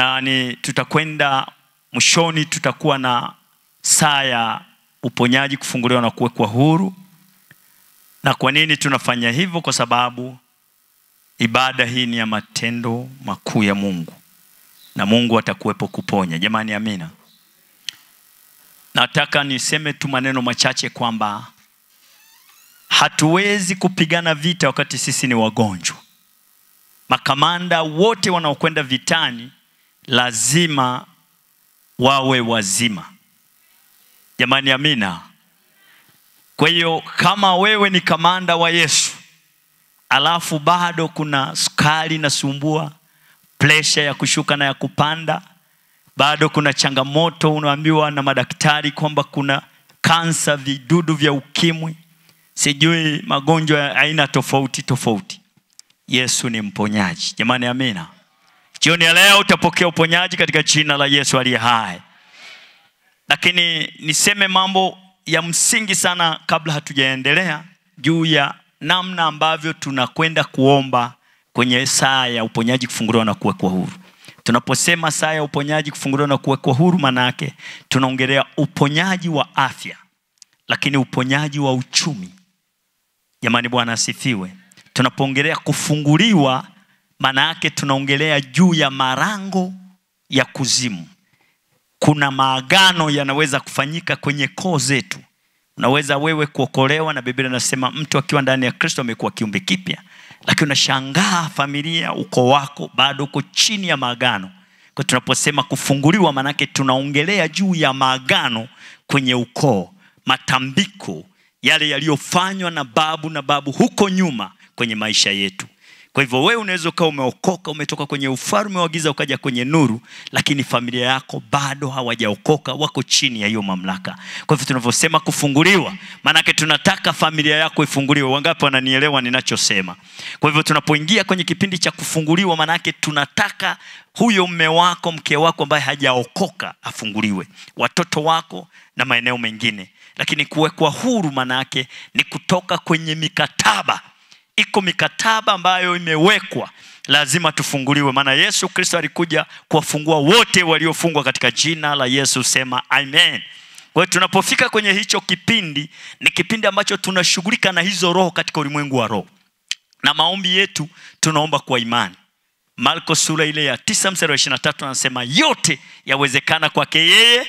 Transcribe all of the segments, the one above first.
na tutakwenda mwishoni, tutakuwa na saa ya uponyaji, kufunguliwa na kuwekwa huru. Na kwa nini tunafanya hivyo? Kwa sababu ibada hii ni ya matendo makuu ya Mungu, na Mungu atakuwepo kuponya. Jamani, amina. Nataka niseme tu maneno machache kwamba hatuwezi kupigana vita wakati sisi ni wagonjwa. Makamanda wote wanaokwenda vitani lazima wawe wazima. Jamani, amina. Kwa hiyo kama wewe ni kamanda wa Yesu, alafu bado kuna sukari inasumbua, pressure ya kushuka na ya kupanda, bado kuna changamoto unaambiwa na madaktari kwamba kuna kansa, vidudu vya ukimwi, sijui magonjwa ya aina tofauti tofauti, Yesu ni mponyaji. Jamani, amina. Jioni ya leo utapokea uponyaji katika jina la Yesu aliye hai. Lakini niseme mambo ya msingi sana kabla hatujaendelea juu ya namna ambavyo tunakwenda kuomba kwenye saa ya uponyaji, kufunguliwa na kuwekwa huru. Tunaposema saa ya uponyaji, kufunguliwa na kuwekwa huru, maana yake tunaongelea uponyaji wa afya, lakini uponyaji wa uchumi. Jamani, Bwana asifiwe. Tunapoongelea kufunguliwa, maana yake tunaongelea juu ya marango ya kuzimu. Kuna maagano yanaweza kufanyika kwenye koo zetu. Unaweza wewe kuokolewa, na Biblia inasema mtu akiwa ndani ya Kristo amekuwa kiumbe kipya. Lakini unashangaa familia, ukoo wako bado uko chini ya maagano. Kwa tunaposema kufunguliwa, maana yake tunaongelea juu ya maagano kwenye ukoo, matambiko yale yaliyofanywa na babu huko nyuma kwenye maisha yetu. Kwa hivyo wewe unaweza kuwa umeokoka, umetoka kwenye ufalme wa giza ukaja kwenye nuru, lakini familia yako bado hawajaokoka, wako chini ya hiyo mamlaka. Kwa hivyo tunavyosema kufunguliwa, maana yake tunataka familia yako ifunguliwe. Wangapi wananielewa ninachosema? Kwa hivyo tunapoingia kwenye kipindi cha kufunguliwa, maana yake tunataka huyo mume wako, mke wako ambaye hajaokoka afunguliwe, watoto wako na maeneo mengine. Lakini kuwekwa huru, maana yake ni kutoka kwenye mikataba. Iko mikataba ambayo imewekwa, lazima tufunguliwe. Maana Yesu Kristo alikuja kuwafungua wote waliofungwa katika jina la Yesu. Sema amen. Kwa hiyo tunapofika kwenye hicho kipindi, ni kipindi ambacho tunashughulika na hizo roho katika ulimwengu wa roho. Na maombi yetu tunaomba kwa imani. Marko sura ile ya 9 mstari wa 23 anasema yote yawezekana kwake yeye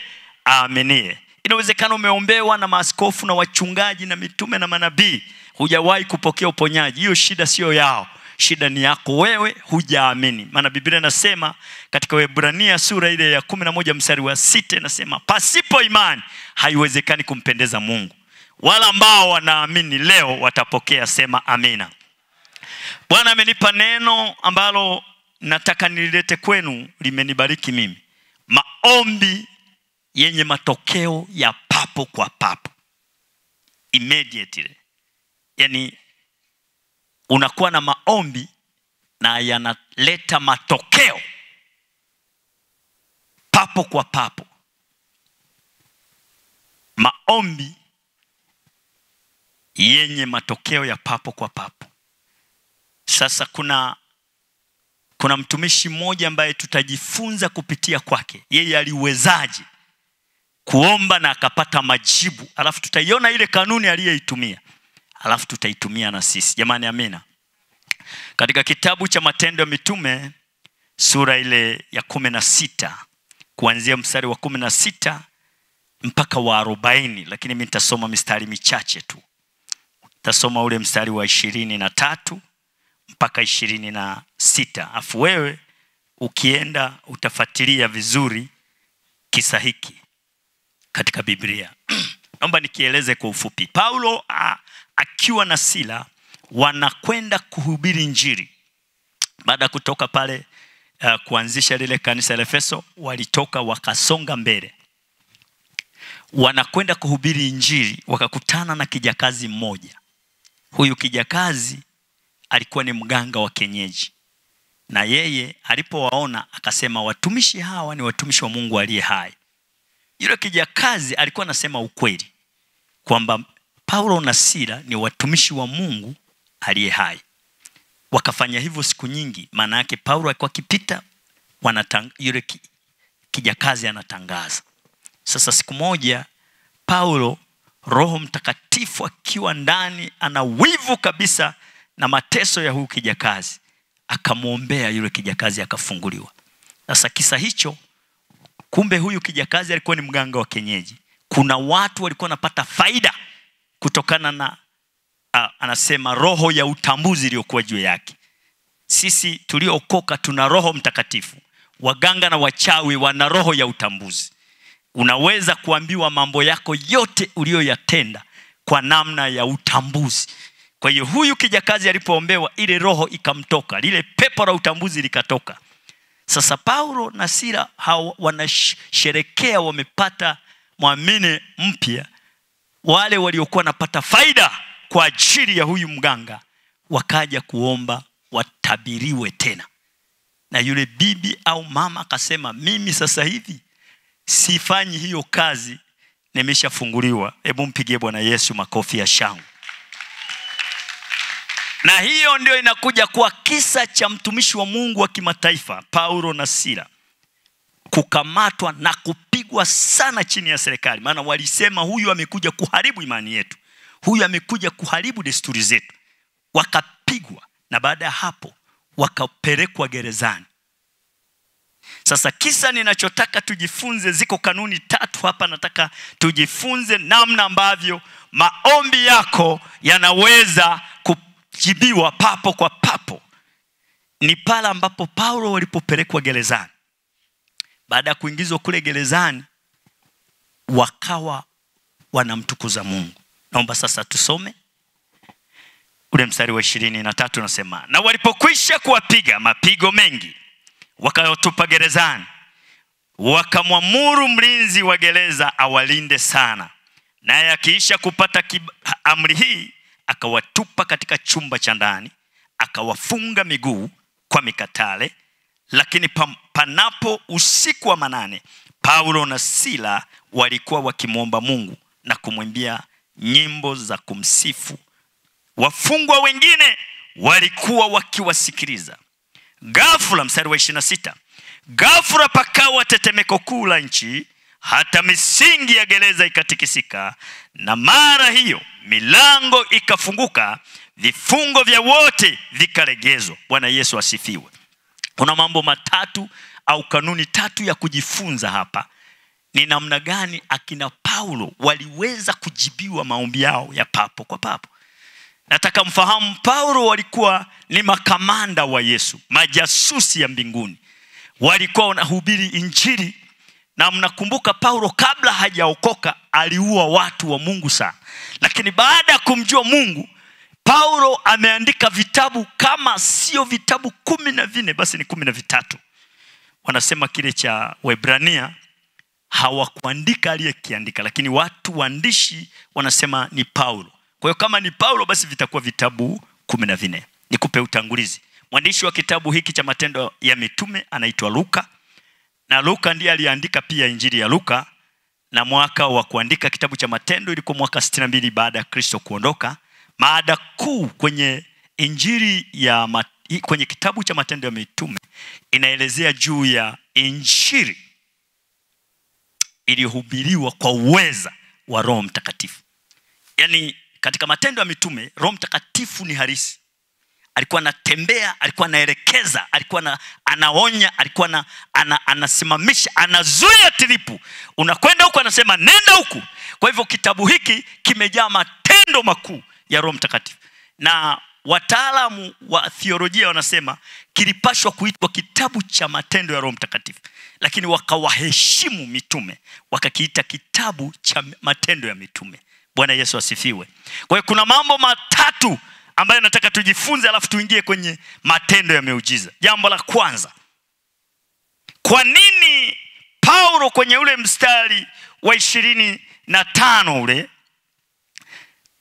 aaminie. Inawezekana umeombewa na maaskofu na wachungaji na mitume na manabii, hujawahi kupokea uponyaji. Hiyo shida sio yao, shida ni yako wewe, hujaamini. Maana Biblia inasema katika Waebrania sura ile ya 11 mstari wa 6 inasema pasipo imani haiwezekani kumpendeza Mungu. Wala ambao wanaamini leo watapokea. Sema amina. Bwana amenipa neno ambalo nataka nililete kwenu, limenibariki mimi. Maombi yenye matokeo ya papo kwa papo, immediately. Yani unakuwa na maombi na yanaleta matokeo papo kwa papo. Maombi yenye matokeo ya papo kwa papo. Sasa kuna mtumishi mmoja ambaye tutajifunza kupitia kwake. Yeye aliwezaje kuomba na akapata majibu, alafu tutaiona ile kanuni aliyeitumia, alafu tutaitumia na sisi. Jamani, amina. Katika kitabu cha Matendo ya Mitume sura ile ya 16 kuanzia mstari wa 16 mpaka wa 40, lakini mimi nitasoma mistari michache tu. Nitasoma ule mstari wa 23 mpaka 26. Afu wewe ukienda utafuatilia vizuri kisa hiki katika Biblia. Naomba nikieleze kwa ufupi. Paulo akiwa na Sila wanakwenda kuhubiri Injili. Baada kutoka pale kuanzisha lile kanisa la Efeso, walitoka wakasonga mbele. Wanakwenda kuhubiri Injili, wakakutana na kijakazi mmoja. Huyu kijakazi alikuwa ni mganga wa kienyeji. Na yeye alipowaona akasema watumishi hawa ni watumishi wa Mungu aliye hai. Yule kijakazi alikuwa anasema ukweli kwamba Paulo na Sila ni watumishi wa Mungu aliye hai. Wakafanya hivyo siku nyingi. Maana yake Paulo alikuwa akipita yule kijakazi anatangaza. Sasa siku moja Paulo, Roho Mtakatifu akiwa ndani, ana wivu kabisa na mateso ya huyu kijakazi, akamwombea yule kijakazi akafunguliwa. Sasa kisa hicho, kumbe huyu kijakazi alikuwa ni mganga wa kienyeji. Kuna watu walikuwa wanapata faida kutokana na anasema roho ya utambuzi iliyokuwa juu yake. Sisi tuliokoka tuna Roho Mtakatifu. Waganga na wachawi wana roho ya utambuzi. Unaweza kuambiwa mambo yako yote uliyoyatenda kwa namna ya utambuzi. Kwa hiyo huyu kijakazi alipoombewa, ile roho ikamtoka, lile pepo la utambuzi likatoka. Sasa Paulo na Sila wanasherekea wamepata muamini mpya. Wale waliokuwa napata faida kwa ajili ya huyu mganga wakaja kuomba watabiriwe tena. Na yule bibi au mama akasema, mimi sasa hivi sifanyi hiyo kazi, nimeshafunguliwa. Hebu mpigie Bwana Yesu makofi ya shangwe. Na hiyo ndio inakuja kwa kisa cha mtumishi wa Mungu wa kimataifa Paulo na Sila kukamatwa na kupigwa sana chini ya serikali. Maana walisema huyu amekuja kuharibu imani yetu, huyu amekuja kuharibu desturi zetu. Wakapigwa na baada ya hapo wakapelekwa gerezani. Sasa kisa ninachotaka tujifunze, ziko kanuni 3 hapa. Nataka tujifunze namna ambavyo maombi yako yanaweza kujibiwa papo kwa papo. Ni pale ambapo Paulo walipopelekwa gerezani. Baada ya kuingizwa kule gerezani, wakawa wanamtukuza Mungu. Naomba sasa tusome ule mstari wa 23 unasema, na walipokwisha kuwapiga mapigo mengi, wakawatupa gerezani, wakamwamuru mlinzi wa gereza awalinde sana. Naye akiisha kupata amri hii, akawatupa katika chumba cha ndani, akawafunga miguu kwa mikatale. Lakini panapo usiku wa manane, Paulo na Sila walikuwa wakimwomba Mungu na kumwimbia nyimbo za kumsifu. Wafungwa wengine walikuwa wakiwasikiliza. Ghafula, mstari wa 26, ghafula pakawa tetemeko kuu la nchi, hata misingi ya gereza ikatikisika, na mara hiyo milango ikafunguka, vifungo vya wote vikalegezwa. Bwana Yesu asifiwe. Kuna mambo matatu au kanuni 3 ya kujifunza hapa. Ni namna gani akina Paulo waliweza kujibiwa maombi yao ya papo kwa papo. Nataka mfahamu, Paulo walikuwa ni makamanda wa Yesu, majasusi ya mbinguni. Walikuwa wanahubiri injili. Na mnakumbuka Paulo kabla hajaokoka aliua watu wa Mungu sana. Lakini baada ya kumjua Mungu, Paulo ameandika vitabu, kama sio vitabu 14 basi ni 13. Wanasema kile cha Waebrania hawakuandika aliyekiandika, lakini watu waandishi wanasema ni Paulo. Kwa hiyo kama ni Paulo basi vitakuwa vitabu 14. Nikupe utangulizi. Mwandishi wa kitabu hiki cha Matendo ya Mitume anaitwa Luka. Na Luka ndiye aliandika pia Injili ya Luka. Na mwaka wa kuandika kitabu cha Matendo ilikuwa mwaka 62 baada ya Kristo kuondoka. Maada kuu kwenye Injili ya kwenye kitabu cha Matendo ya Mitume inaelezea juu ya injili iliyohubiriwa kwa uweza wa Roho Mtakatifu. Yaani katika Matendo ya Mitume Roho Mtakatifu ni halisi. Alikuwa anatembea, alikuwa anaelekeza, alikuwa anaonya, alikuwa anasimamisha, anazuia tiripu. Unakwenda huko anasema nenda huku. Kwa hivyo kitabu hiki kimejaa matendo makuu ya Roho Mtakatifu. Na wataalamu wa theolojia wanasema kilipashwa kuitwa kitabu cha matendo ya Roho Mtakatifu. Lakini wakawaheshimu mitume, wakakiita kitabu cha matendo ya mitume. Bwana Yesu asifiwe. Kwa hiyo kuna mambo matatu ambayo nataka tujifunze, alafu tuingie kwenye matendo ya miujiza. Jambo la kwanza, kwa nini Paulo kwenye ule mstari wa 25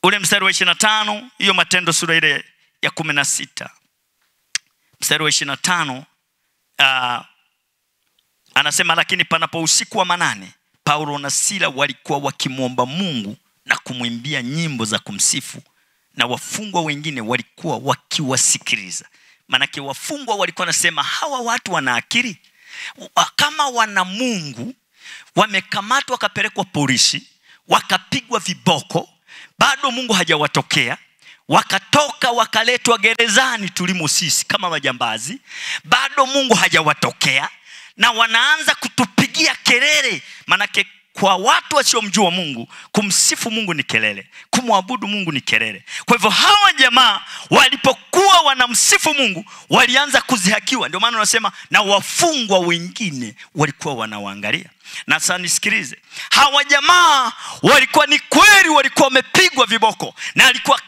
ule mstari wa 25, hiyo Matendo sura ile ya 16 mstari wa 25, anasema lakini panapo usiku wa manane, Paulo na Sila walikuwa wakimwomba Mungu na kumwimbia nyimbo za kumsifu, na wafungwa wengine walikuwa wakiwasikiliza. Manake wafungwa walikuwa nasema hawa watu wana akili. kama wana Mungu wamekamatwa wakapelekwa polisi, wakapigwa viboko, bado Mungu hajawatokea, wakatoka wakaletwa gerezani tulimo sisi kama majambazi, bado Mungu hajawatokea, na wanaanza kutupigia kelele. Manake kwa watu wasiomjua Mungu, kumsifu Mungu ni kelele, kumwabudu Mungu ni kelele. Kwa hivyo hawa jamaa walipokuwa wanamsifu Mungu, walianza kuzihakiwa. Ndio maana unasema na wafungwa wengine walikuwa wanawaangalia. Na sasa nisikilize, hawa jamaa walikuwa ni kweli walikuwa wamepigwa viboko, na alikuwa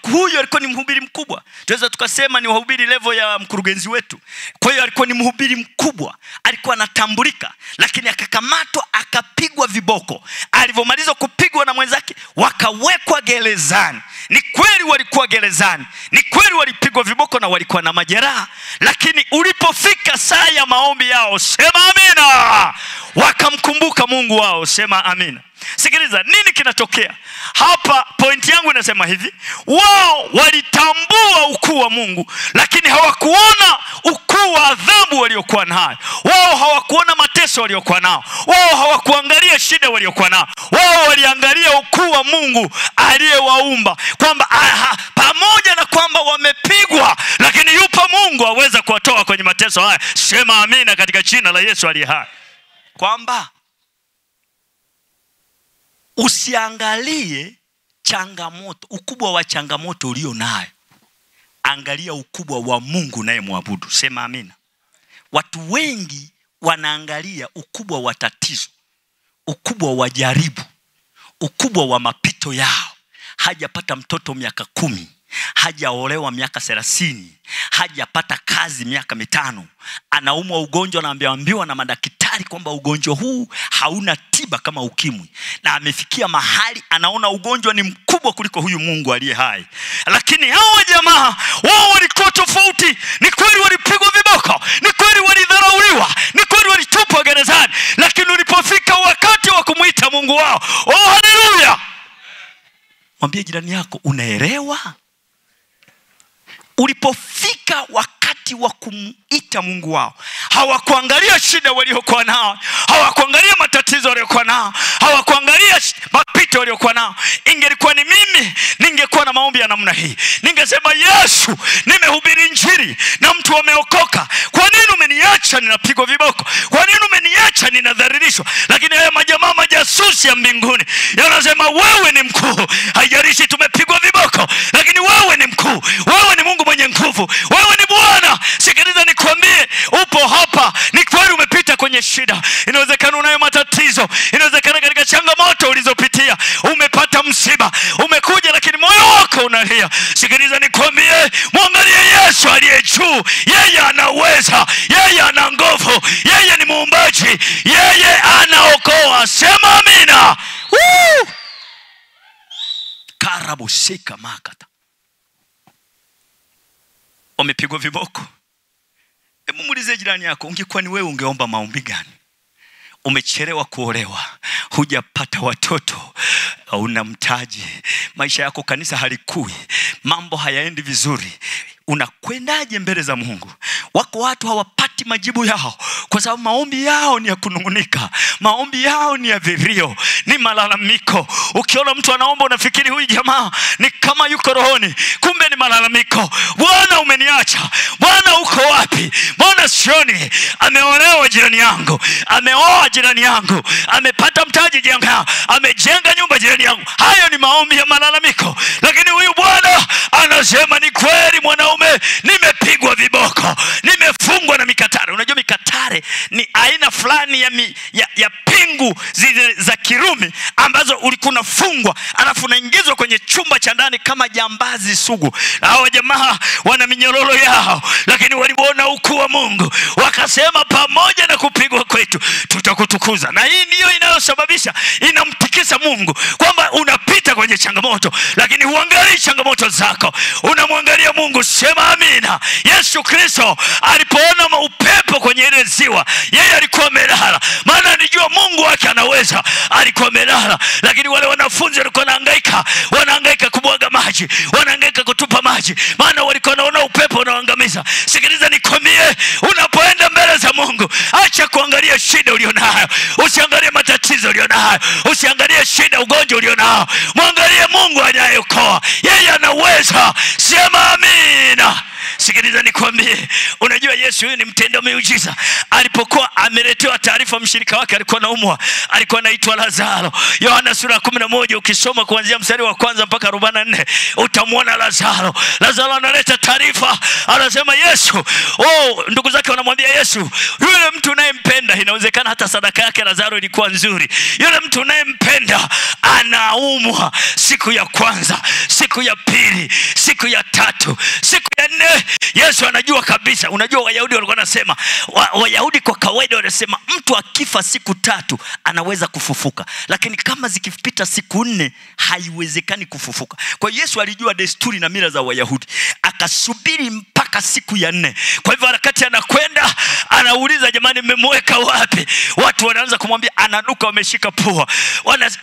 ni mhubiri mkubwa. Tunaweza tukasema ni wahubiri level ya mkurugenzi wetu. Kwa hiyo alikuwa ni mhubiri mkubwa, alikuwa anatambulika, lakini akakamatwa akapigwa viboko. Alivyomaliza kupigwa na mwenzake, wakawekwa gerezani. Ni kweli walikuwa gerezani, ni kweli walipigwa viboko na walikuwa na majeraha, lakini ulipofika saa ya maombi yao, sema amina, wakamkumbuka Mungu wao, sema amina. Sikiliza, nini kinatokea hapa? Point yangu inasema hivi: wao walitambua ukuu wa Mungu, lakini hawakuona ukuu wa adhabu waliokuwa nayo. Wao hawakuona mateso waliokuwa nao. Wao hawakuangalia shida waliokuwa nao. Wao waliangalia ukuu wa Mungu aliyewaumba, kwamba pamoja na kwamba wamepigwa, lakini yupo Mungu aweza kuwatoa kwenye mateso haya. Sema amina katika jina la Yesu aliye hai. Kwamba usiangalie changamoto, ukubwa wa changamoto ulio nayo, angalia ukubwa wa Mungu naye muabudu. Sema amina. Watu wengi wanaangalia ukubwa wa tatizo, ukubwa wa jaribu, ukubwa wa mapito yao. Hajapata mtoto miaka 10, hajaolewa miaka 30, hajapata kazi miaka 5, anaumwa ugonjwa na ameambiwa na madaktari kwamba ugonjwa huu hauna tiba kama ukimwi, na amefikia mahali anaona ugonjwa ni mkubwa kuliko huyu Mungu aliye hai. Lakini hawa jamaa wao walikuwa tofauti. Ni kweli walipigwa viboko, ni kweli walidharauliwa, ni kweli walitupwa gerezani, lakini ulipofika wakati wa kumuita Mungu wao, oh haleluya. Mwambie jirani yako, unaelewa? Ulipofika wakati wa kumuita Mungu wao, hawakuangalia shida waliokuwa nao, hawakuangalia matatizo waliokuwa nao, hawakuangalia mapito waliokuwa nao. Ingelikuwa ni mimi, ningekuwa na maombi ya namna hii. Ningesema, Yesu, nimehubiri injili na mtu ameokoka. Kwa nini umeniacha ninapigwa viboko? Kwa nini umeniacha ninadhalilishwa? Lakini haya majamaa majasusi ya mbinguni yanasema, wewe ni mkuu. Haijalishi tumepigwa viboko, lakini wewe ni mkuu. Wewe ni Mungu mwenye nguvu. Wewe ni Bwana. Sikiliza nikwambie, upo hapa, ni kweli umepita kwenye shida. Inawezekana unayo matatizo, inawezekana katika changamoto ulizopitia umepata msiba, umekuja lakini moyo wako unalia. Sikiliza nikwambie, muangalie Yesu aliye juu. Yeye anaweza, yeye ana nguvu, yeye ni muumbaji, yeye anaokoa. Sema amina. Karabu shika makata. Wamepigwa viboko. Hebu muulize jirani yako, ungekuwa ni wewe ungeomba maombi gani? Umechelewa kuolewa, hujapata watoto, una mtaji, maisha yako kanisa halikui, mambo hayaendi vizuri, unakwendaje mbele za Mungu? Wako watu hawapati majibu yao kwa sababu maombi yao ni ya kunungunika, maombi yao ni ya vilio, ni malalamiko. Ukiona mtu anaomba unafikiri huyu jamaa ni kama yuko rohoni, kumbe ni malalamiko. Bwana umeniacha, Bwana uko wapi? Mbona sioni? Ameolewa jirani yangu, ameoa jirani yangu, amepata mtaji jirani yangu, amejenga nyumba jirani yangu. Hayo ni maombi ya malalamiko. Lakini huyu Bwana anasema, ni kweli mwanaume, nimepigwa viboko, nimefungwa na mikatare. Unajua mikatare ni aina fulani ya pingu zile za Kirumi ambazo ulikuwa unafungwa alafu unaingizwa kwenye chumba cha ndani kama jambazi sugu. Hao jamaa wana minyororo yao, lakini waliona ukuu wa Mungu, wakasema, pamoja na kupigwa kwetu tutakutukuza. Na hii ndiyo inayosababisha, inamtikisa Mungu, kwamba unapita kwenye changamoto lakini huangalii changamoto zako, unamwangalia Mungu. Sema amina. Yesu Kristo alipoona upepo kwenye ile ziwa, yeye alikuwa amelala, maana alijua Mungu wake anaweza. Alikuwa amelala, lakini wale wanafunzi walikuwa wanahangaika kumwaga maji, wanahangaika kutupa maji, maana walikuwa wanaona upepo unaoangamiza. Sikiliza nikwambie, unapoenda mbele za Mungu, acha kuangalia shida ulionayo, usiangalie matatizo ulionayo, usiangalie shida ugonjwa ulionao. Mwangalie Mungu anayeokoa. Yeye anaweza. Sema amina. Sikiliza nikwambie, unajua Yesu huyu ni mtenda miujiza. Alipokuwa ameletewa taarifa mshirika wake alikuwa anaumwa, alikuwa anaitwa Lazaro. Yohana sura 11 ukisoma kuanzia mstari wa 1 mpaka 44 utamwona Lazaro. Lazaro analeta taarifa, anasema Yesu, ndugu zake wanamwambia Yesu, yule mtu unayempenda, inawezekana hata sadaka yake Lazaro ilikuwa nzuri, yule mtu unayempenda anaumwa. Siku ya kwanza, siku ya pili, siku ya tatu, siku ya 4, Yesu anajua kabisa. Unajua Wayahudi walikuwa wanasema, Wayahudi kwa kawaida wanasema mtu akifa siku 3 anaweza kufufuka, lakini kama zikipita siku 4 haiwezekani kufufuka. Kwa Yesu alijua desturi na mila za Wayahudi, akasubiri mpaka siku ya 4. Kwa hivyo wakati anakwenda, anauliza jamani, mmemweka wapi? Watu wanaanza kumwambia ananuka, wameshika pua.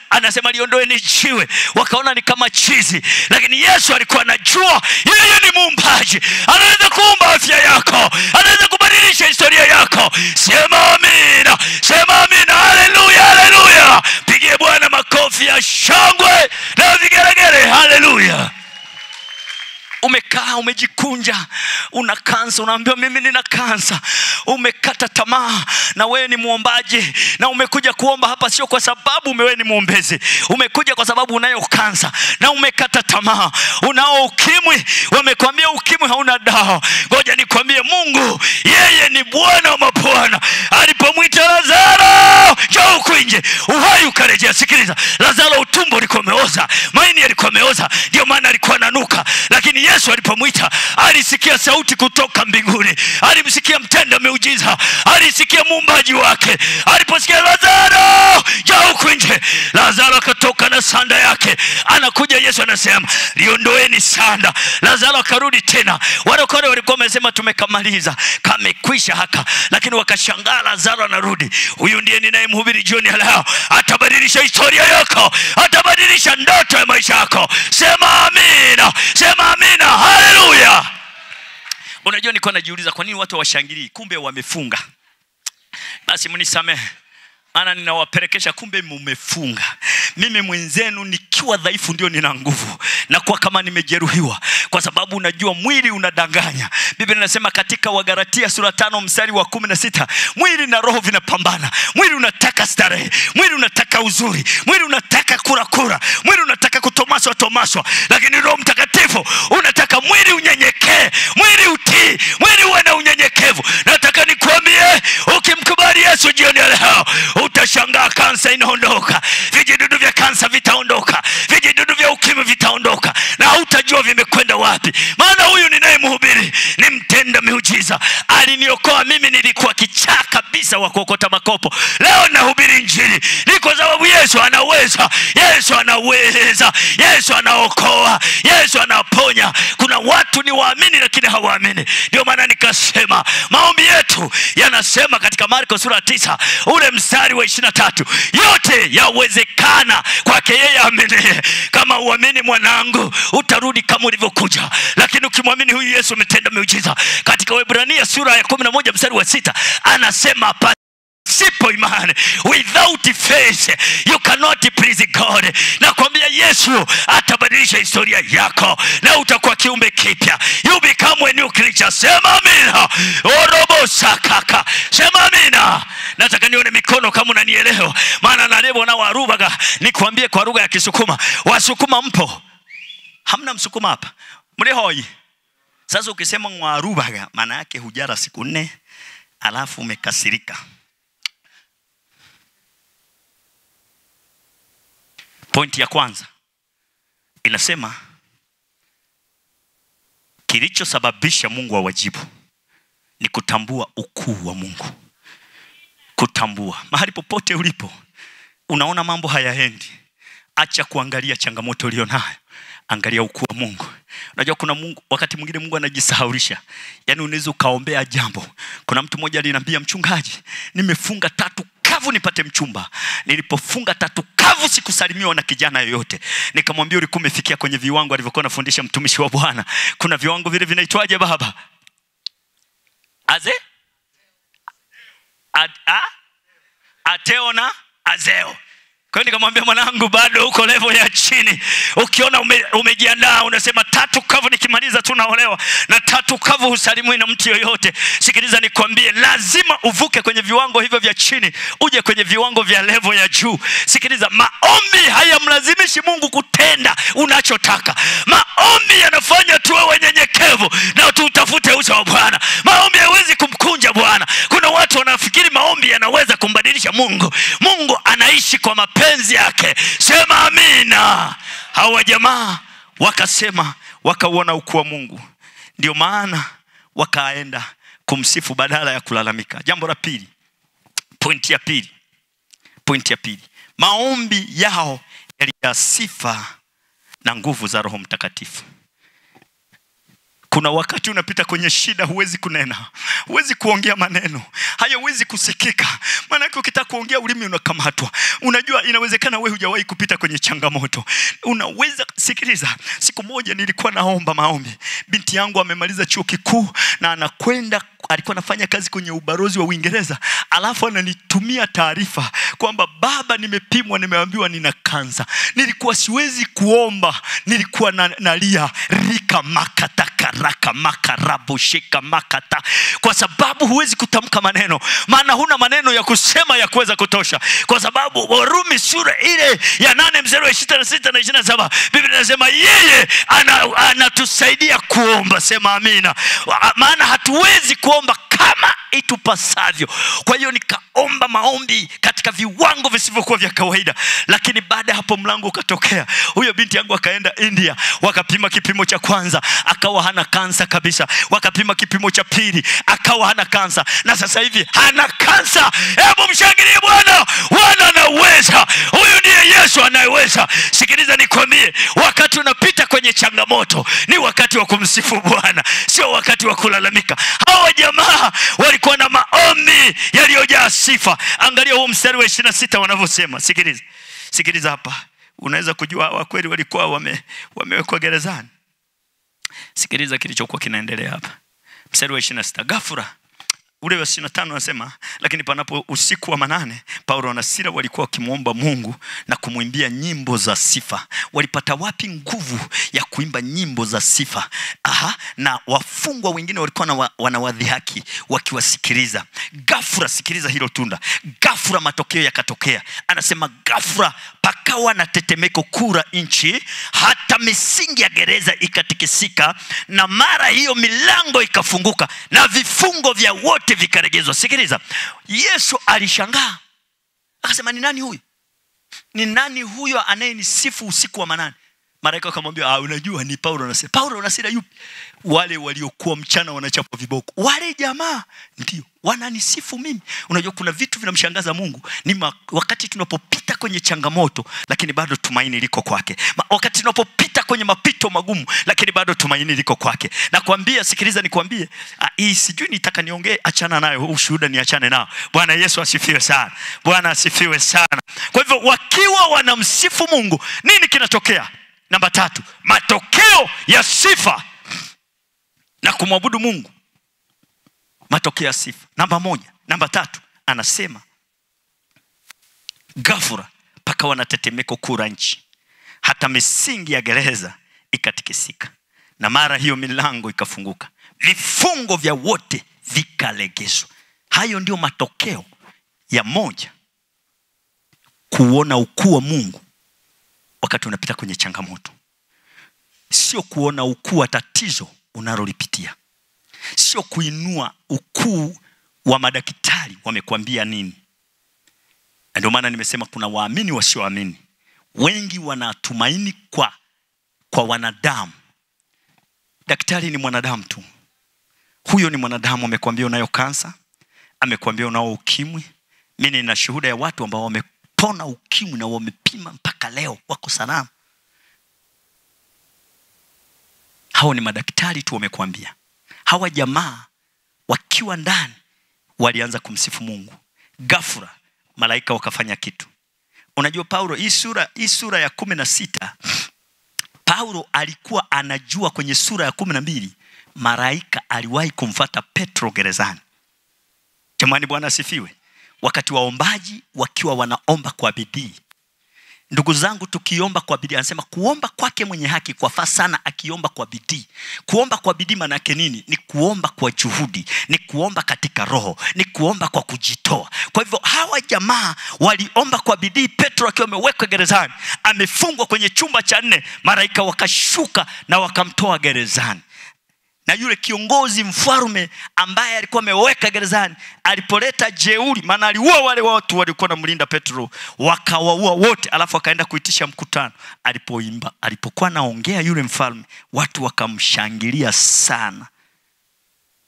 Anasema liondoeni jiwe. Wakaona ni kama chizi, lakini Yesu alikuwa anajua yeye ni muumbaji. Anaweza kuumba afya yako, anaweza kubadilisha historia yako. Sema amina. Sema amina. Haleluya, haleluya. Pigie Bwana makofi ya shangwe na vigelegele. Haleluya. Umekaa umejikunja, una kansa, unaambiwa mimi nina kansa. Umekata tamaa, na wewe ni muombaji, na umekuja kuomba hapa sio kwa sababu wewe ni muombezi. Umekuja kwa sababu unayo kansa na umekata tamaa. Unao ukimwi, wamekwambia ukimwi hauna dawa. Ngoja nikwambie, Mungu yeye ni Bwana wa mabwana. Alipomwita Lazaro, njoo huku nje, uhai ukarejea. Sikiliza, Lazaro utumbo ulikuwa umeoza, maini yalikuwa umeoza, ndio maana alikuwa ananuka. Lakini Yesu alipomwita, alisikia sauti kutoka mbinguni. Alimsikia mtenda miujiza, alisikia muumbaji wake. Aliposikia Lazaro, njoo huku nje, Lazaro akatoka na sanda yake. Anakuja Yesu anasema, liondoeni sanda. Lazaro akarudi tena. Wale walikuwa wamesema tumekamaliza, kamekwisha haka, lakini wakashangaa Lazaro anarudi. Huyu ndiye ninayemhubiri jioni leo. Atabadilisha historia yako, atabadilisha ndoto ya maisha yako. Sema amina. Sema amina. Haleluya. Unajua nilikuwa najiuliza kwa nini watu washangilii, kumbe wamefunga. Basi mnisamehe, ana ninawapelekesha, kumbe mumefunga. Mimi mwenzenu nikiwa dhaifu ndio nina nguvu, na kwa kama nimejeruhiwa, kwa sababu unajua mwili unadanganya. Biblia inasema katika Wagalatia sura 5 mstari wa 16, mwili na roho vinapambana. Mwili unataka starehe, mwili unataka uzuri, mwili unataka kura, mwili unataka kutomaswa, lakini Roho Mtakatifu unataka mwili unyenyekee, mwili utii, mwili uwe na unyenyekevu. Nataka nikwambie, ukimkubali Yesu jioni leo, utashangaa kansa inaondoka, vijidudu vya kansa vitaondoka, vijidudu vya ukimwi vitaondoka, na hutajua vimekwenda wapi. Maana huyu ninayemhubiri ni mtenda miujiza. Aliniokoa mimi, nilikuwa kichaa kabisa wa kuokota makopo. Leo nahubiri injili ni kwa sababu Yesu anaweza. Yesu anaweza. Yesu anaokoa. Yesu anaponya. Kuna watu ni waamini lakini hawaamini. Ndio maana nikasema maombi yetu yanasema katika Marko sura 9 ule mstari wa 23, yote yawezekana kwake yeye amini. Kama uamini mwanangu, utarudi kama ulivyokuja. Lakini ukimwamini huyu Yesu umetenda miujiza. Katika Waebrania sura ya 11 mstari wa 6 anasema sipo imani, without faith you cannot please God. Na kwambia Yesu atabadilisha historia yako, na utakuwa kiumbe kipya. You become a new creature. Sema amina. Orobo sakaka. Sema amina. Nataka nione mikono kama unanielewa. Maana nalebo na Warubaga, nikwambie kwa lugha ya Kisukuma. Wasukuma mpo? Hamna Msukuma hapa? Mlehoi. Sasa ukisema Warubaga maana yake hujara siku 4 alafu umekasirika. Pointi ya kwanza inasema kilichosababisha Mungu awajibu ni kutambua ukuu wa Mungu. Kutambua. Mahali popote ulipo unaona mambo hayaendi, acha kuangalia changamoto ulionayo, angalia ukuu wa Mungu. Unajua kuna Mungu, wakati mwingine Mungu anajisahaulisha. Yaani unaweza kaombea jambo. Kuna mtu mmoja aliniambia, mchungaji, nimefunga 3 kavu nipate mchumba. Nilipofunga tatu kavu sikusalimiwa na kijana yoyote. Nikamwambia ulikuwa umefikia kwenye viwango alivyokuwa anafundisha mtumishi wa Bwana. Kuna viwango vile vinaitwaje baba? Ateo na azeo. Kwa hiyo nikamwambia mwanangu, bado uko level ya chini. Ukiona umejiandaa unasema tatu kavu nikimaliza tu naolewa, na tatu kavu husalimwi na mtu yoyote. Sikiliza nikwambie, lazima uvuke kwenye viwango hivyo vya chini uje kwenye viwango vya level ya juu. Sikiliza, maombi hayamlazimishi Mungu kutenda unachotaka. Maombi yanafanya tuwe wenyenyekevu na tutafute uso wa Bwana. Maombi haiwezi kumkunja Bwana. Kuna watu wanafikiri maombi yanaweza kumbadilisha Mungu. Mungu anaishi kwa mapenzi yake. Sema amina. Hawa jamaa wakasema, wakauona ukuu wa Mungu, ndio maana wakaenda kumsifu badala ya kulalamika. Jambo la pili, pointi ya pili, maombi yao yalijaa sifa na nguvu za Roho Mtakatifu. Kuna wakati unapita kwenye shida, huwezi kunena, huwezi kuongea maneno, hayawezi kusikika. Maana ukitaka kuongea ulimi unakamatwa. Unajua inawezekana wewe hujawahi kupita kwenye changamoto. Unaweza, sikiliza, siku moja nilikuwa naomba maombi. Binti yangu amemaliza chuo kikuu na alikuwa anafanya kazi kwenye ubalozi wa Uingereza. Alafu ananitumia taarifa kwamba baba, nimepimwa, nimeambiwa nina kansa. Nilikuwa siwezi kuomba, nilikuwa nalia rika makataka raka makarabu shika makata, kwa sababu huwezi kutamka maneno. Maana huna maneno ya kusema ya kuweza kutosha. Kwa sababu Warumi sura ile ya 8 mstari wa 26 na 27 Biblia inasema yeye anatusaidia kuomba. Sema amina. Maana hatuwezi kuomba kama itupasavyo. Kwa hiyo nikaomba maombi katika viwango visivyokuwa vya kawaida. Lakini baada hapo mlango ukatokea. Huyo binti yangu akaenda India, wakapima kipimo cha kwanza, akawa hana kansa kabisa. Wakapima kipimo cha pili, akawa hana kansa, na sasa hivi hana kansa. Hebu mshangilie Bwana. Bwana anaweza. Huyu ndiye Yesu anayeweza. Sikiliza nikwambie, wakati unapita kwenye changamoto ni wakati wa kumsifu Bwana, sio wakati wa kulalamika. Hawa jamaa walikuwa na maombi yaliyojaa sifa. Angalia huo mstari wa 26 wanavyosema. Sikiliza hapa. Unaweza kujua hawa kweli walikuwa wamewekwa gerezani. Sikiliza kilichokuwa kinaendelea hapa. Mstari wa 26. Ghafla ule wa 25 anasema, lakini panapo usiku wa manane, Paulo na Sila walikuwa wakimuomba Mungu na kumwimbia nyimbo za sifa. Walipata wapi nguvu ya kuimba nyimbo za sifa? Na wafungwa wengine walikuwa wanawadhihaki wakiwasikiliza. Ghafla, sikiliza hilo tunda. Ghafla matokeo yakatokea. Anasema ghafla pakawa na tetemeko kura nchi, hata misingi ya gereza ikatikisika, na mara hiyo milango ikafunguka na vifungo vya wote vikaregezwa. Sikiliza, Yesu alishangaa. Akasema, ni nani huyu? Ni nani huyo anayenisifu usiku wa manane? Malaika akamwambia, unajua ni Paulo na Sila. Paulo na Sila yupi? Wale waliokuwa mchana wanachapwa viboko. Wale jamaa ndio wananisifu mimi. Unajua kuna vitu vinamshangaza Mungu. Ni wakati tunapopita kwenye changamoto lakini bado tumaini liko kwake. Wakati tunapopita kwenye mapito magumu lakini bado tumaini liko kwake. Na kuambia, sikiliza nikwambie, hii sijui nitaka niongee, achana nayo, ushuhuda niachane nao. Bwana Yesu asifiwe sana. Bwana asifiwe sana. Kwa hivyo wakiwa wanamsifu Mungu, nini kinatokea? Namba 3, matokeo ya sifa na kumwabudu Mungu. Matokeo ya sifa. Namba 1. Namba 3 anasema ghafla pakawa na tetemeko kura nchi, hata misingi ya gereza ikatikisika, na mara hiyo milango ikafunguka, vifungo vya wote vikalegezwa. Hayo ndio matokeo ya 1, kuona ukuu wa Mungu wakati unapita kwenye changamoto. Sio kuona ukuu wa tatizo unalolipitia. Sio kuinua ukuu wa madaktari wamekwambia nini. Ndio maana nimesema kuna waamini wasioamini. Wengi wanatumaini kwa wanadamu. Daktari ni mwanadamu tu. Huyo ni mwanadamu. Amekwambia unayo kansa, amekwambia unao ukimwi. Mimi nina shuhuda ya watu ambao wamepona ukimwi na wamepima mpaka leo wako salama. Hao ni madaktari tu wamekwambia. Hawa jamaa wakiwa ndani walianza kumsifu Mungu. Ghafla malaika wakafanya kitu. Unajua Paulo, hii sura ya 16, Paulo alikuwa anajua kwenye sura ya 12 malaika aliwahi kumfuata Petro gerezani. Jamani, Bwana asifiwe. Wakati waombaji wakiwa wanaomba kwa bidii. Ndugu zangu, tukiomba kwa bidii, anasema kuomba kwake mwenye haki kwafaa sana akiomba kwa bidii. Kuomba kwa bidii maana yake nini? Ni kuomba kwa juhudi, ni kuomba katika roho, ni kuomba kwa kujitoa. Kwa hivyo hawa jamaa waliomba kwa bidii. Petro akiwa amewekwa gerezani, amefungwa kwenye chumba cha 4, malaika wakashuka na wakamtoa gerezani. Na yule kiongozi mfalme ambaye alikuwa ameweka gerezani alipoleta jeuri, maana aliua wale watu walikuwa wanamlinda Petro, wakawaua wote, alafu akaenda kuitisha mkutano. Alipokuwa naongea yule mfalme, watu wakamshangilia sana.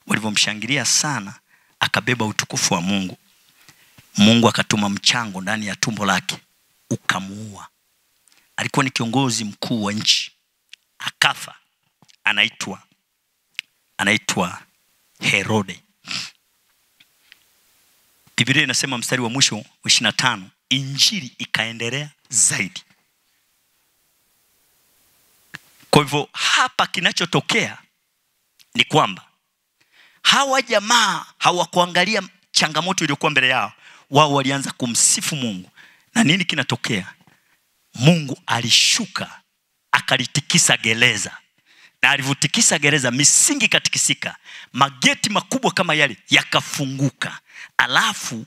Walipomshangilia sana, akabeba utukufu wa Mungu. Mungu akatuma mchango ndani ya tumbo lake ukamuua. Alikuwa ni kiongozi mkuu wa nchi, akafa. Anaitwa Herode. Biblia inasema mstari wa mwisho 25, injili ikaendelea zaidi. Kwa hivyo hapa kinachotokea ni kwamba hawa jamaa hawakuangalia changamoto iliyokuwa mbele yao. Wao walianza kumsifu Mungu. Na nini kinatokea? Mungu alishuka akalitikisa gereza. Na alivutikisa gereza, misingi katikisika, mageti makubwa kama yale yakafunguka, alafu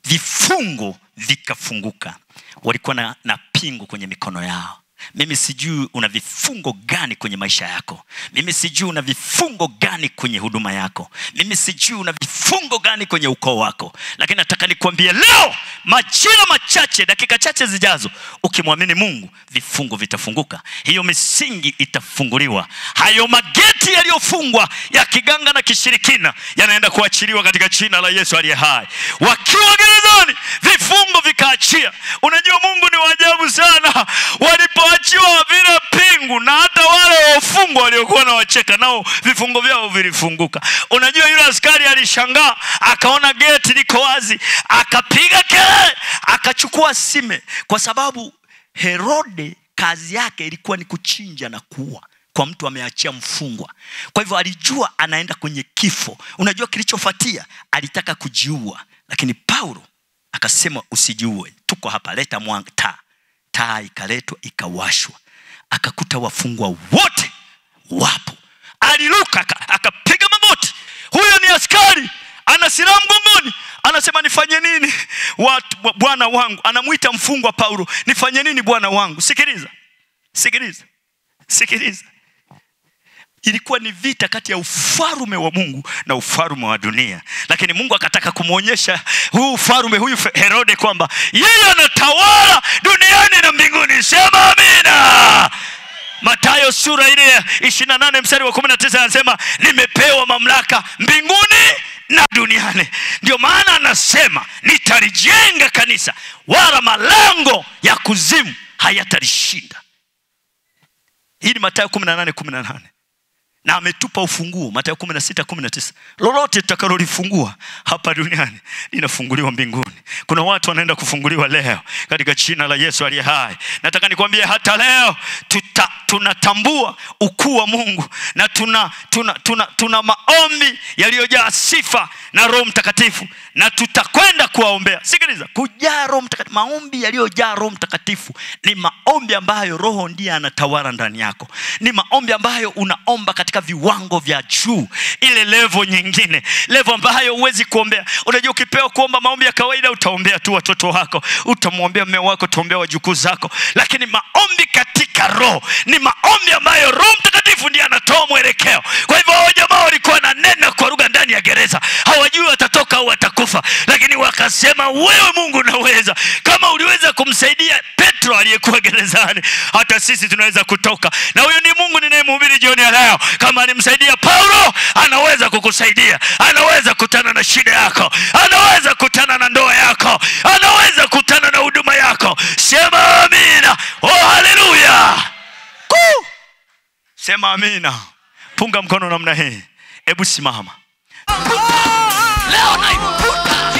vifungo vikafunguka. Walikuwa na pingu kwenye mikono yao. Mimi sijui una vifungo gani kwenye maisha yako. Mimi sijui una vifungo gani kwenye huduma yako. Mimi sijui una vifungo gani kwenye ukoo wako. Lakini nataka nikwambie leo, majira machache, dakika chache zijazo, ukimwamini Mungu, vifungo vitafunguka. Hiyo misingi itafunguliwa. Hayo mageti yaliyofungwa ya kiganga na kishirikina yanaenda kuachiliwa katika jina la Yesu aliye hai. Wakiwa gerezani, vifungo vikaachia. Unajua Mungu ni wa ajabu sana. Walipoachiwa vile pingu, na hata wale wafungwa waliokuwa na wacheka nao vifungo vyao vilifunguka. Unajua yule askari alishangaa, akaona geti liko wazi, akapiga kelele, akachukua sime, kwa sababu Herode kazi yake ilikuwa ni kuchinja na kuua kwa mtu ameachia mfungwa. Kwa hivyo alijua anaenda kwenye kifo. Unajua kilichofuatia? Alitaka kujiua, lakini Paulo akasema usijiue, tuko hapa, leta mwanga. Taa ikaletwa, ikawashwa, akakuta wafungwa wote wapo. Aliruka akapiga magoti. Huyo ni askari, ana silaha mgongoni, anasema nifanye nini bwana wangu? Anamuita mfungwa Paulo, nifanye nini bwana wangu? Sikiliza. Ilikuwa ni vita kati ya ufalme wa Mungu na ufalme wa dunia. Lakini Mungu akataka kumuonyesha huyu ufalme, huyu Herode, kwamba yeye anatawala duniani na mbinguni. Sema amina. Mathayo sura ile 28 mstari wa 19 anasema nimepewa mamlaka mbinguni na duniani. Ndio maana anasema nitalijenga kanisa, wala malango ya kuzimu hayatalishinda. Hii ni Mathayo 18:18. Na ametupa ufunguo, Mathayo 16:19. Lolote tutakalolifungua hapa duniani linafunguliwa mbinguni. Kuna watu wanaenda kufunguliwa leo katika jina la Yesu aliye hai. Nataka nikwambie hata leo tunatambua ukuu wa Mungu, na tuna maombi yaliyojaa sifa na Roho Mtakatifu, na tutakwenda kuwaombea. Sikiliza, kujaa Roho Mtakatifu, maombi yaliyojaa Roho Mtakatifu ni maombi ambayo Roho ndiye anatawala ndani yako. Ni maombi ambayo unaomba katika viwango vya juu, ile level nyingine, level ambayo huwezi kuombea. Unajua ukipewa kuomba maombi ya kawaida, utaombea tu watoto wako, utamwombea mume wako, utaombea wajukuu zako. Lakini maombi katika Roho ni maombi ambayo Roho Mtakatifu ndiye anatoa mwelekeo. Kwa hivyo hao jamaa walikuwa na nena kwa lugha ndani ya gereza, hawajui watatoka au watakufa, lakini wakasema wewe Mungu unaweza. Kama uliweza kumsaidia Petro aliyekuwa gerezani, hata sisi tunaweza kutoka. Na huyo ni Mungu ninayemhubiri jioni ya leo. Kama alimsaidia Paulo, anaweza kukusaidia. Anaweza kutana na shida yako, anaweza kutana na ndoa yako, anaweza kutana na huduma yako. Sema amina. Oh haleluya. Sema amina. Punga mkono namna hii. Hebu simama. Leo naiputa.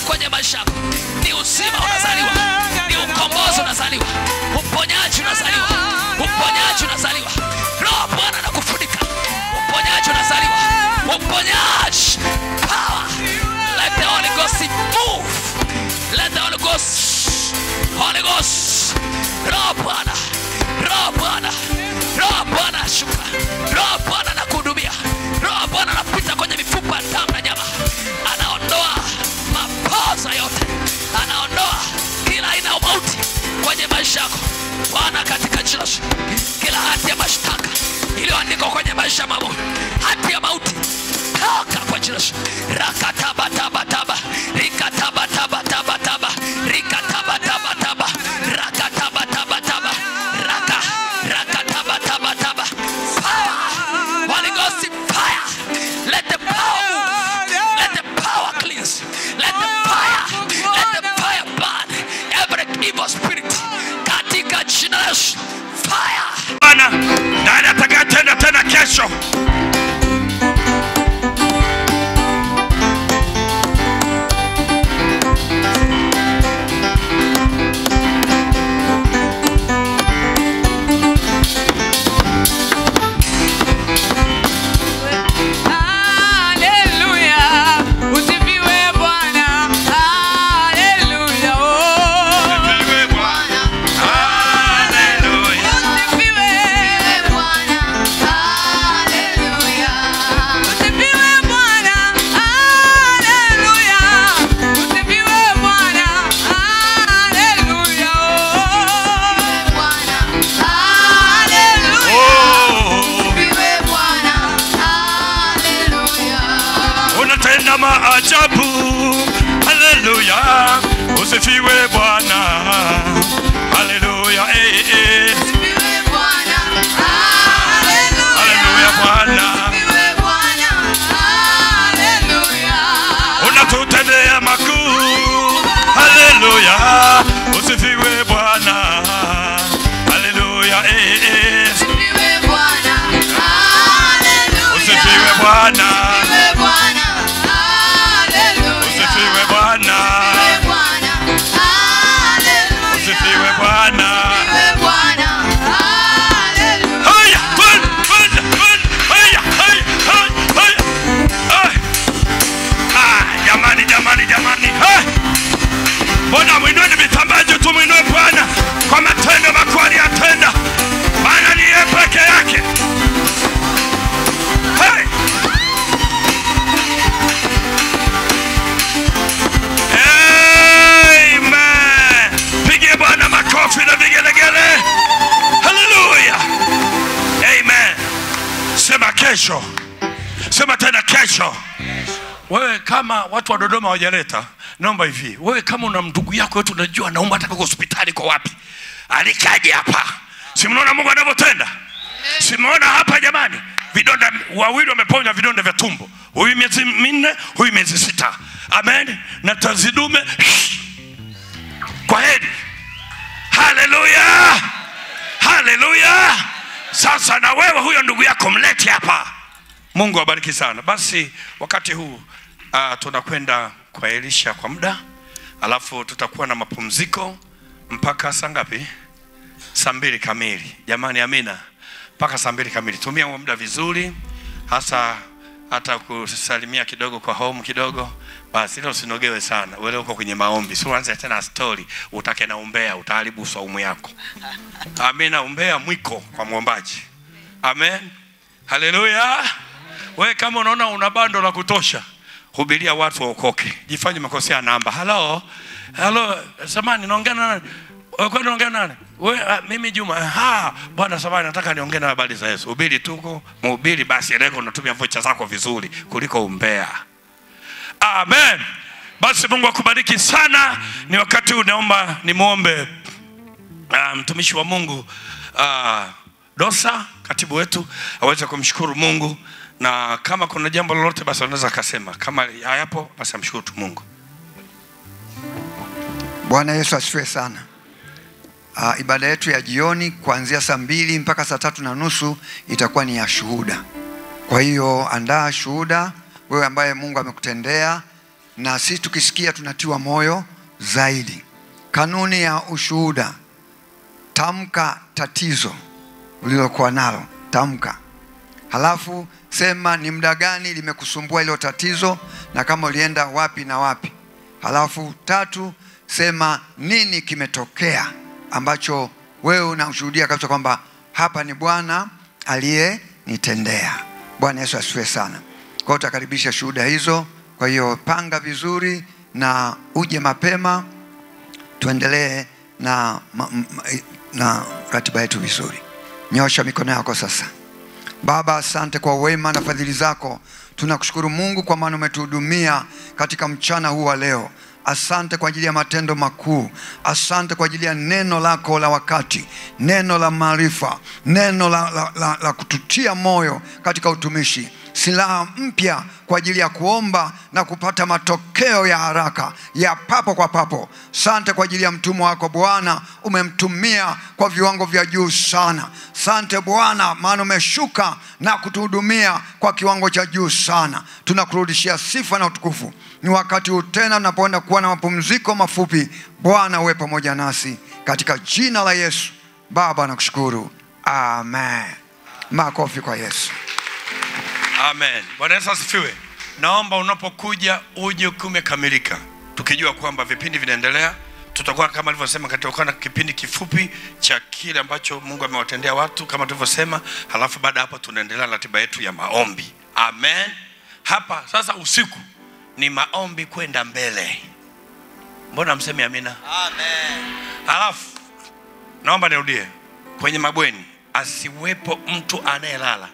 kwenye maisha yako. Ni uzima unazaliwa, ni ukombozi unazaliwa, uponyaji unazaliwa, uponyaji unazaliwa. Roho Bwana anakufunika, uponyaji unazaliwa, uponyaji. Power. Let the Holy Ghost move. Let the Holy Ghost, Holy Ghost. Roho Bwana, Roho Bwana, Roho Bwana ashuka. Roho Bwana anakuhudumia. Roho Bwana anapita kwenye mifupa, damu na nyama. Anaondoa mapoza yote, anaondoa kila aina ya mauti kwenye maisha yako. Bwana, katika jina, kila hati ya mashtaka iliyoandikwa kwenye maisha yako, hati ya mauti, toka kwa jina. Rakataba taba taba, rikataba taba taba taba, rikataba taba taba, rakataba taba taba, rakataba taba taba. Fire, Holy Ghost fire. Let the power move. Let the power cleanse. Let the fire burn every evil spirit. Katika jina la Yesu. Fire. Bwana, na nataka tena kesho. Maajabu, haleluya, usifiwe Bwana, haleluya, usifiwe Bwana, haleluya, Bwana, usifiwe Bwana, haleluya, unatutendea makuu, haleluya, usifiwe Bwana, haleluya, usifiwe Bwana, haleluya, usifiwe Bwana. Jamani, Bwana mwinue mitambaji, tumwinue Bwana kwa matendo makuu aliyotenda, maana ni yeye peke yake. Amen. Pigie Bwana makofi na vigelegele. Hallelujah. Amen. Sema kesho. Sema tena kesho. Wewe kama watu wa Dodoma hawajaleta, naomba hivi. Wewe kama una ndugu yako yote unajua naomba ataka hospitali kwa wapi? Alikaje hapa. Si mnaona Mungu anavyotenda? Si mnaona hapa jamani? Vidonda wawili wameponywa vidonda vya tumbo. Huyu miezi 4, huyu miezi 6. Amen. Na tazidume. Kwa heri. Haleluya. Haleluya. Sasa na wewe huyo ndugu yako mlete hapa. Mungu awabariki sana. Basi wakati huu tunakwenda kwa Elisha kwa muda, alafu tutakuwa na mapumziko mpaka saa ngapi? Saa 2 kamili. Jamani, amina. Mpaka saa 2 kamili. Tumia muda vizuri, hata kusalimia kidogo kwa home kidogo. Basi leo usinogewe sana. Wewe uko kwenye maombi. Si uanze tena story, utake na umbea, utaharibu saumu yako. Amina, umbea mwiko kwa muombaji. Amen. Haleluya. Wewe kama unaona una bando la kutosha, hubiria watu waokoke. Jifanye makosea namba. Hello, samani naongea na nani? Wewe unaongea na nani? Wewe mimi Juma. Bwana samani nataka niongee na habari za Yesu. Hubiri tuko, mhubiri basi eleko unatumia vocha zako vizuri kuliko umbea. Amen. Basi Mungu akubariki sana. Ni wakati unaomba nimuombe mtumishi wa Mungu Dosa, katibu wetu, aweze kumshukuru Mungu, na kama kuna jambo lolote basi anaweza kusema. Kama hayapo basi amshukuru tu Mungu. Bwana Yesu asifiwe sana. Ibada yetu ya jioni kuanzia saa 2 mpaka saa 3:30 itakuwa ni ya shuhuda. Kwa hiyo andaa shuhuda, wewe ambaye Mungu amekutendea, na sisi tukisikia tunatiwa moyo zaidi. Kanuni ya ushuhuda: tamka tatizo ulilokuwa nalo, tamka. Halafu sema ni muda gani limekusumbua hilo tatizo na kama ulienda wapi na wapi. Halafu 3, sema nini kimetokea ambacho wewe unashuhudia kabisa kwamba hapa ni Bwana aliyenitendea. Bwana Yesu asifiwe sana. Kwa hiyo utakaribisha shuhuda hizo. Kwa hiyo panga vizuri na uje mapema, tuendelee na ratiba yetu vizuri. Nyosha mikono yako sasa. Baba, asante kwa wema na fadhili zako. Tunakushukuru Mungu kwa maana umetuhudumia katika mchana huu wa leo. Asante kwa ajili ya matendo makuu. Asante kwa ajili ya neno lako la wakati, neno la maarifa, neno la kututia moyo katika utumishi, silaha mpya kwa ajili ya kuomba na kupata matokeo ya haraka ya papo kwa papo. Asante kwa ajili ya mtumwa wako Bwana, umemtumia kwa viwango vya juu sana. Asante Bwana, maana umeshuka na kutuhudumia kwa kiwango cha juu sana. Tunakurudishia sifa na utukufu. Ni wakati huu tena tunapoenda kuwa na mapumziko mafupi. Bwana uwe pamoja nasi katika jina la Yesu. Baba nakushukuru. Amen. Makofi kwa Yesu. Amen. Bwana Yesu asifiwe. Naomba unapokuja uje kumekamilika, tukijua kwamba vipindi vinaendelea. Tutakuwa kama alivyosema katika kipindi kifupi cha kile ambacho Mungu amewatendea watu kama tulivyosema, halafu baada hapo tunaendelea na ratiba yetu ya maombi. Amen. Hapa sasa usiku ni maombi kwenda mbele. Mbona msemi amina? Amen. Halafu naomba nirudie, kwenye mabweni asiwepo mtu anayelala.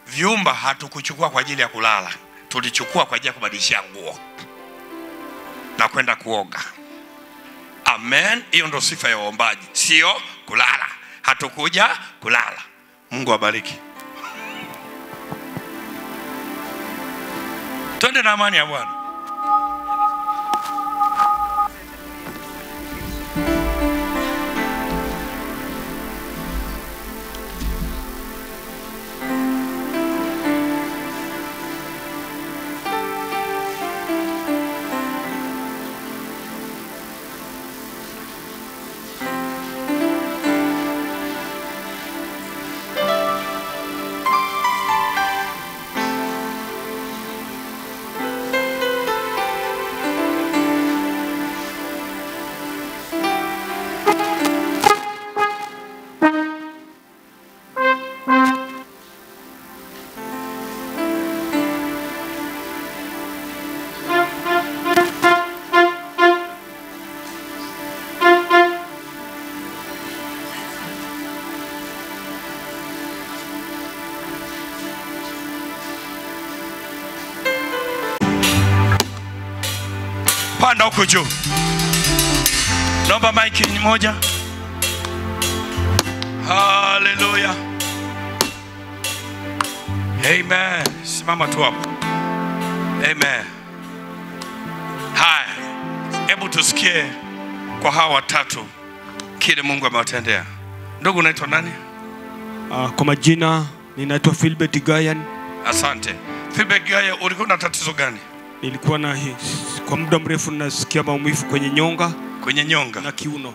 Vyumba hatukuchukua kwa ajili ya kulala, tulichukua kwa ajili ya kubadilisha nguo na kwenda kuoga. Amen. Hiyo ndio sifa ya waombaji, sio kulala. Hatukuja kulala. Mungu abariki. Twende na amani ya Bwana. Panda huko juu. Naomba mic ni moja. Hallelujah. Amen. Simama tu hapo. Amen. Hai. Hebu tusikie kwa hawa watatu kile Mungu amewatendea. Ndugu unaitwa nani? Kwa majina ninaitwa Philbert Gayan. Asante. Philbert Gayan, ulikuwa na tatizo gani? Nilikuwa kwa muda mrefu nasikia maumivu kwenye nyonga. Kwenye nyonga na kiuno.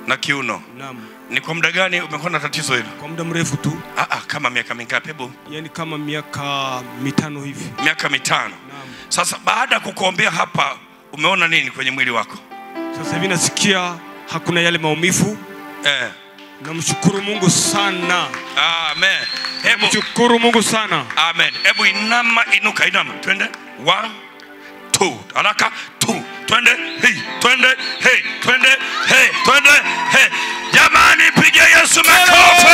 Na kiuno. Naam. Ni kwa muda gani umekuwa na tatizo hilo? Kwa muda mrefu tu. Kama miaka mingapi hebu? Yaani kama miaka 5 hivi. Miaka 5. Naam. Sasa baada ya kukuombea hapa umeona nini kwenye mwili wako? Sasa hivi nasikia hakuna yale maumivu. Namshukuru Mungu sana. Amen. Hebu mshukuru Mungu sana. Amen. Hebu inama, inuka, inama. Twende. 1 2. Haraka 2. Twende. Hey, twende. Hey, twende. Hey, twende. Hey. Jamani pigia Yesu makofi.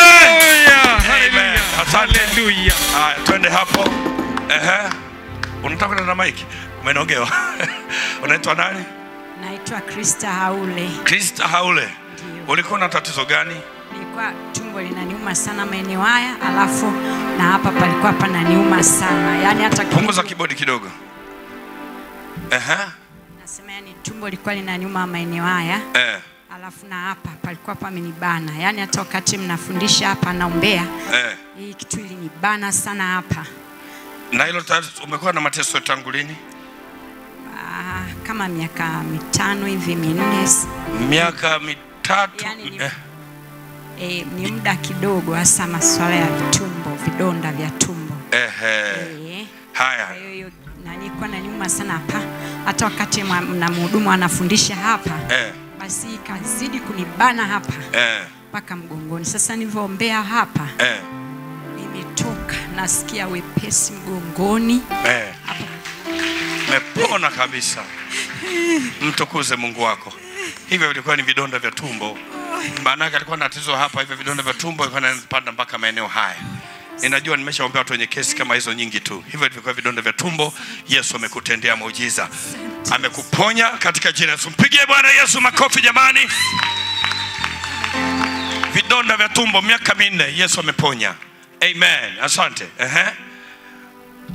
Amen. Asante. Hallelujah. Twende hapo. Unataka kwenda na mic? Umenogewa. Unaitwa nani? Naitwa Krista Haule. Krista Haule. Ulikuwa na tatizo gani? Nilikuwa tumbo linaniuma sana maeneo haya, alafu na hapa palikuwa pananiuma sana. Yaani hata punguza kibodi kidogo. Nasema yani tumbo lilikuwa linaniuma maeneo haya. Alafu na hapa palikuwa pamenibana. Yaani hata wakati mnafundisha hapa naombea. Hii kitu ilinibana sana hapa. Na hilo umekuwa na mateso tangu lini? kama miaka 5 hivi 4. Miaka 3. Yani ni muda kidogo, hasa masuala ya tumbo, vidonda vya tumbo. Haya. Hiyo nilikuwa na nyuma sana hapa. Hata wakati na mhudumu anafundisha hapa, basi kazidi kunibana hapa. Mpaka mgongoni. Sasa nilivoombea hapa, nimetoka, nasikia wepesi mgongoni. Mepona kabisa. Mtukuze Mungu wako. Hivyo vilikuwa ni vidonda vya tumbo. Maana alikuwa na tatizo hapa, hivyo vidonda vya tumbo ilikuwa inapanda mpaka maeneo haya. Ninajua nimeshaombea watu wenye kesi kama hizo nyingi tu. Hivyo vilikuwa vidonda vya tumbo. Yesu amekutendea muujiza. Amekuponya katika jina la Yesu. Mpigie Bwana Yesu makofi jamani. Vidonda vya tumbo miaka 4 Yesu ameponya. Amen. Asante.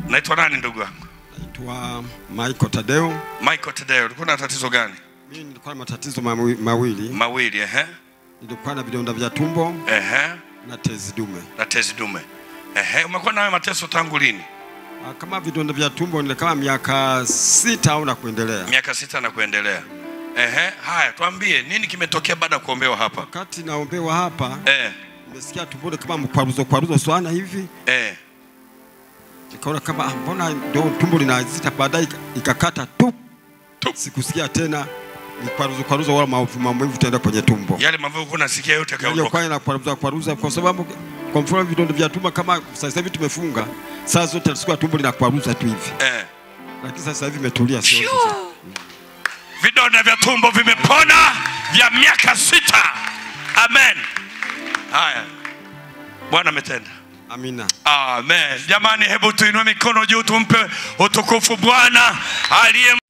Naitwa nani ndugu yangu? Naitwa Michael Tadeo. Michael Tadeo, ulikuwa na tatizo gani? Mimi nilikuwa na matatizo mawili. Nilikuwa na vidonda vya tumbo. Na tezi dume. Na tezi dume. Umekuwa na mateso tangu lini? Kama vidonda vya tumbo ni kama miaka 6 au na kuendelea. Miaka 6 na kuendelea. Haya, tuambie nini kimetokea baada ya kuombewa hapa? Wakati naombewa hapa, nimesikia tumboni kama mkwaruzo sana hivi. Nikaona kama mbona ndio tumbo linazita, baadaye ikakata tu. Sikusikia tena ni kwaruzo wala maumivu tena kwenye tumbo. Yale maumivu unasikia yote kaondoka. Ndio kwa kwaruzo kwa sababu kwa mfano vidonda vya tumbo kama sasa hivi tumefunga, saa zote tunasikia tumbo linakwaruza tu hivi. Lakini sasa hivi imetulia sio. Vidonda vya tumbo vimepona vya miaka 6. Amen. Haya. Bwana ametenda. Amina. Amen. Jamani, hebu tuinue mikono juu tumpe utukufu Bwana aliye